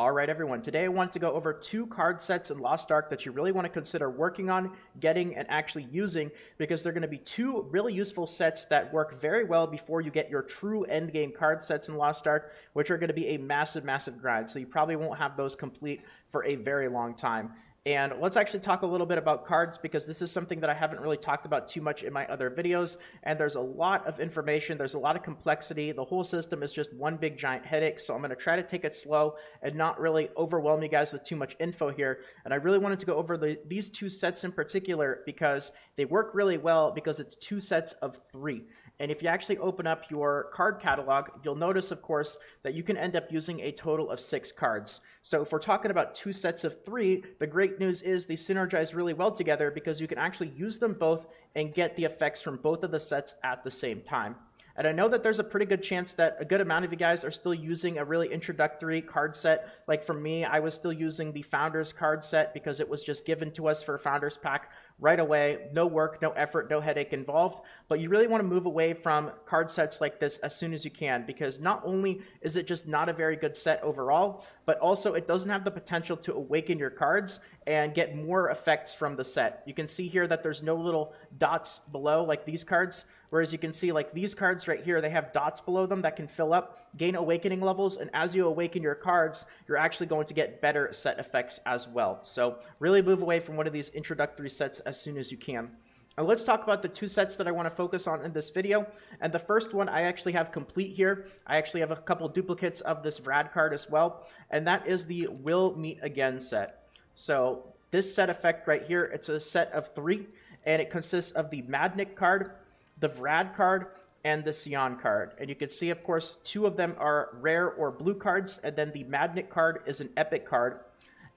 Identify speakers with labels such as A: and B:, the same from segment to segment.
A: Alright everyone, today I want to go over 2 card sets in Lost Ark that you really want to consider working on, getting, and actually using, because they're going to be 2 really useful sets that work very well before you get your true endgame card sets in Lost Ark, which are going to be a massive grind, so you probably won't have those complete for a very long time. And let's actually talk a little bit about cards, because this is something that I haven't really talked about too much in my other videos, and there's a lot of information, there's a lot of complexity, the whole system is just one big giant headache, so I'm going to try to take it slow and not really overwhelm you guys with too much info here. And I really wanted to go over these 2 sets in particular because they work really well, because it's 2 sets of 3. And if you actually open up your card catalog, you'll notice, of course, that you can end up using a total of 6 cards. So if we're talking about 2 sets of 3, the great news is they synergize really well together, because you can actually use them both and get the effects from both of the sets at the same time. And I know that there's a pretty good chance that a good amount of you guys are still using a really introductory card set. Like for me, I was still using the Founders card set because it was just given to us for a Founders pack right away. No work, no effort, no headache involved. But you really want to move away from card sets like this as soon as you can, because not only is it just not a very good set overall, but also it doesn't have the potential to awaken your cards and get more effects from the set. You can see here that there's no little dots below like these cards. Whereas you can see like these cards right here, they have dots below them that can fill up, gain awakening levels, and as you awaken your cards, you're actually going to get better set effects as well. So really move away from one of these introductory sets as soon as you can. Now let's talk about the 2 sets that I want to focus on in this video. And the first one I actually have complete here. I actually have a couple duplicates of this Vrad card as well. And that is the We'll Meet Again set. So this set effect right here, it's a set of 3, and it consists of the Madnik card, the Vrad card, and the Sion card. And you can see, of course, 2 of them are rare or blue cards, and then the Madnik card is an epic card.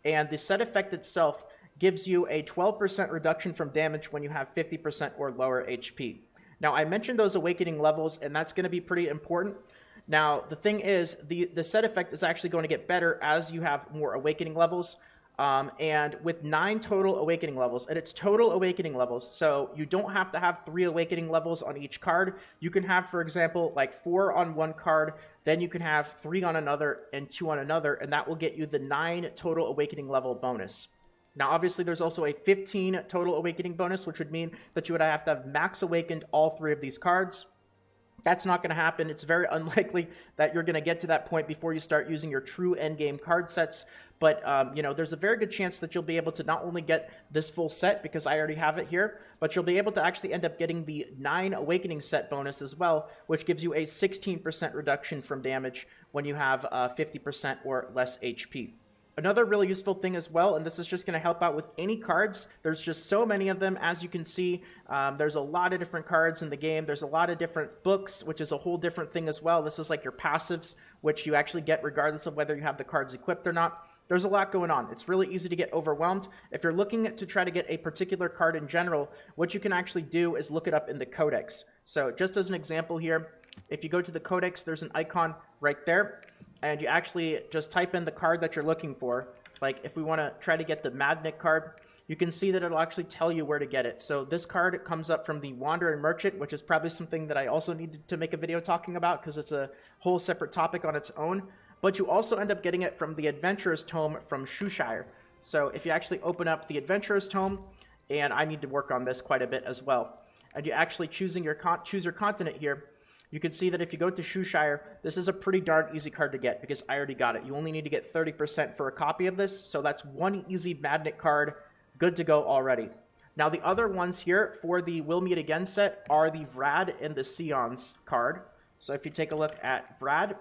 A: And the set effect itself gives you a 12% reduction from damage when you have 50% or lower HP. Now, I mentioned those awakening levels, and that's going to be pretty important. Now, the thing is, the set effect is actually going to get better as you have more awakening levels. And with 9 total awakening levels, and it's total awakening levels, so you don't have to have 3 awakening levels on each card. You can have, for example, like 4 on one card, then you can have 3 on another and 2 on another, and that will get you the 9 total awakening level bonus. Now, obviously, there's also a 15 total awakening bonus, which would mean that you would have to have max awakened all 3 of these cards. That's not going to happen. It's very unlikely that you're going to get to that point before you start using your true endgame card sets. But, you know, there's a very good chance that you'll be able to not only get this full set, because I already have it here, but you'll be able to actually end up getting the 9 awakening set bonus as well, which gives you a 16% reduction from damage when you have 50% or less HP. Another really useful thing as well, and this is just going to help out with any cards. There's just so many of them, as you can see. There's a lot of different cards in the game. There's a lot of different books, which is a whole different thing as well. This is like your passives, which you actually get regardless of whether you have the cards equipped or not. There's a lot going on. It's really easy to get overwhelmed. If you're looking to try to get a particular card in general, what you can actually do is look it up in the codex. So just as an example here, if you go to the codex, there's an icon right there, and you actually just type in the card that you're looking for. Like if we want to try to get the Madnik card, you can see that it'll actually tell you where to get it. So this card comes up from the Wandering Merchant, which is probably something that I also needed to make a video talking about, because it's a whole separate topic on its own. But you also end up getting it from the Adventurer's Tome from Shoeshire. So if you actually open up the Adventurer's Tome, and I need to work on this quite a bit as well, and you actually choose your continent here, you can see that if you go to Shoeshire, this is a pretty darn easy card to get, because I already got it. You only need to get 30% for a copy of this, so that's 1 easy Madnik card, good to go already. Now the other ones here for the We'll Meet Again set are the Vrad and the Sion's card. So if you take a look at Vrad,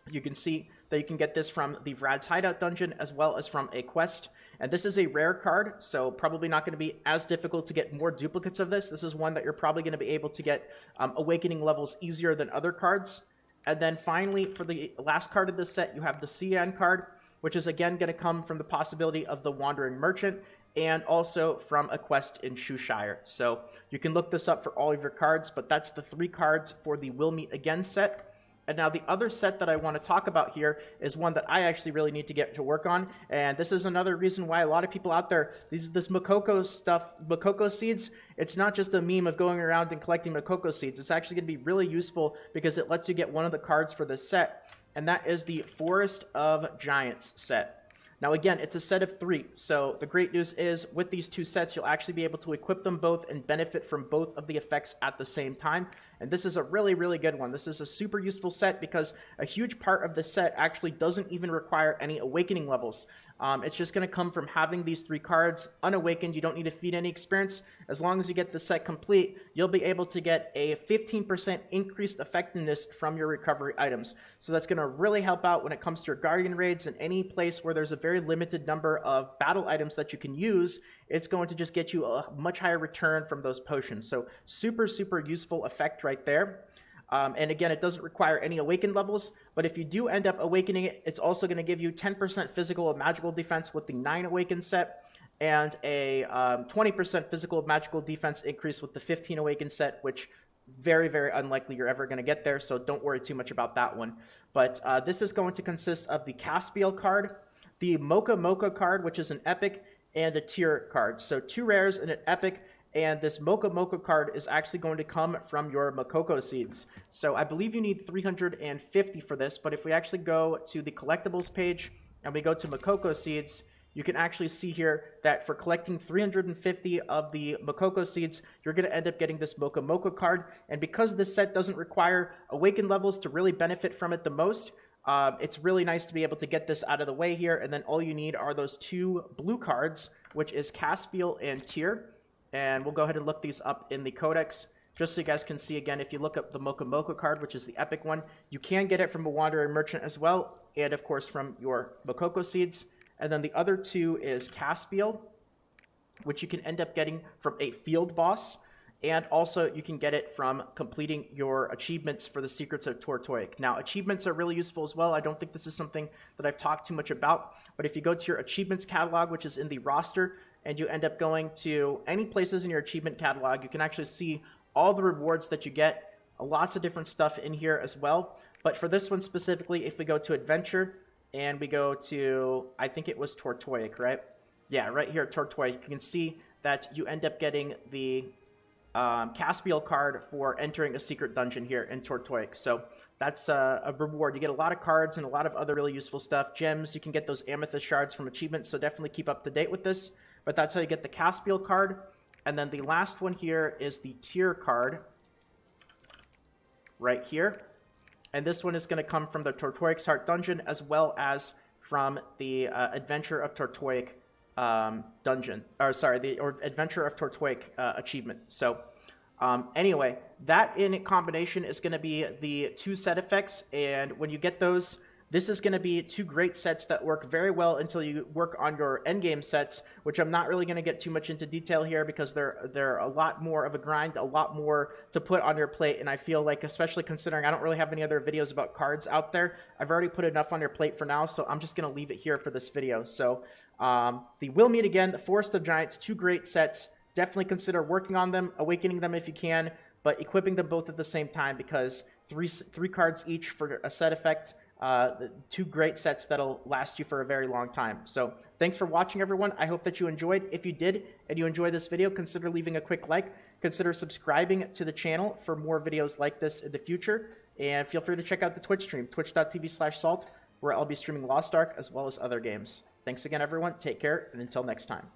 A: you can see that you can get this from the Vrad's Hideout dungeon as well as from a quest. And this is a rare card, so probably not going to be as difficult to get more duplicates of this. This is one that you're probably going to be able to get awakening levels easier than other cards. And then finally, for the last card of this set, you have the Cian card, which is again going to come from the possibility of the Wandering Merchant and also from a quest in Shoeshire. So you can look this up for all of your cards, but that's the 3 cards for the We'll Meet Again set. And now the other set that I want to talk about here is one that I actually really need to get to work on. And this is another reason why a lot of people out there, this Makoko stuff, Makoko seeds, it's not just a meme of going around and collecting Makoko seeds. It's actually going to be really useful because it lets you get one of the cards for this set. and that is the Forest of Giants set. Now again, it's a set of 3, so the great news is with these 2 sets, you'll actually be able to equip them both and benefit from both of the effects at the same time. And this is a really, really good one. This is a super useful set because a huge part of the set actually doesn't even require any awakening levels. It's just going to come from having these 3 cards unawakened. You don't need to feed any experience. As long as you get the set complete, you'll be able to get a 15% increased effectiveness from your recovery items. So that's going to really help out when it comes to your Guardian raids and any place where there's a very limited number of battle items that you can use. It's going to just get you a much higher return from those potions. So super, super useful effect right there. And again, it doesn't require any awakened levels, but if you do end up awakening it, it's also going to give you 10% physical and magical defense with the 9 awakened set, and a 20% physical and magical defense increase with the 15 awakened set, which very, very unlikely you're ever going to get there, so don't worry too much about that one. But this is going to consist of the Caspiel card, the Mocha Mocha card, which is an epic, and a tier card. So 2 rares and an epic. And this Mocha Mocha card is actually going to come from your Makoko seeds. So I believe you need 350 for this, but if we actually go to the collectibles page and we go to Makoko seeds, you can actually see here that for collecting 350 of the Makoko seeds, you're going to end up getting this Mocha Mocha card. And because this set doesn't require awakened levels to really benefit from it the most, it's really nice to be able to get this out of the way here. And then all you need are those 2 blue cards, which is Caspiel and Tier. And we'll go ahead and look these up in the codex, just so you guys can see again. If you look up the Mocha Mocha card, which is the epic one, you can get it from a Wandering Merchant as well, and of course from your Makoko seeds. And then the other 2 is Caspiel, which you can end up getting from a field boss, and also you can get it from completing your achievements for the Secrets of Tortoic. Now, achievements are really useful as well. I don't think this is something that I've talked too much about, but if you go to your achievements catalog, which is in the roster, and you end up going to any places in your achievement catalog, you can actually see all the rewards that you get. Lots of different stuff in here as well. But for this one specifically, if we go to Adventure and we go to, I think it was Tortoic, right? Yeah, right here at Tortoic, you can see that you end up getting the Caspiel card for entering a secret dungeon here in Tortoic. So that's a reward. You get a lot of cards and a lot of other really useful stuff. Gems, you can get those amethyst shards from achievements, so definitely keep up to date with this. But that's how you get the Caspiel card. And then the last one here is the Tier card right here. And this one is going to come from the Tortoic's Heart Dungeon, as well as from the Adventure of Tortoic dungeon. Or sorry, the Adventure of Tortoic achievement. So anyway, that in combination is going to be the 2 set effects. And when you get those, this is going to be 2 great sets that work very well until you work on your endgame sets, which I'm not really going to get too much into detail here because they're a lot more of a grind, a lot more to put on your plate. And I feel like, especially considering I don't really have any other videos about cards out there, I've already put enough on your plate for now, so I'm just going to leave it here for this video. So the Will Meet Again, the Forest of Giants, 2 great sets. Definitely consider working on them, awakening them if you can, but equipping them both at the same time because three cards each for a set effect. 2 great sets that'll last you for a very long time. So thanks for watching, everyone. I hope that you enjoyed. If you did and you enjoyed this video, consider leaving a quick like. Consider subscribing to the channel for more videos like this in the future. And feel free to check out the Twitch stream, twitch.tv/salt, where I'll be streaming Lost Ark as well as other games. Thanks again, everyone. Take care, and until next time.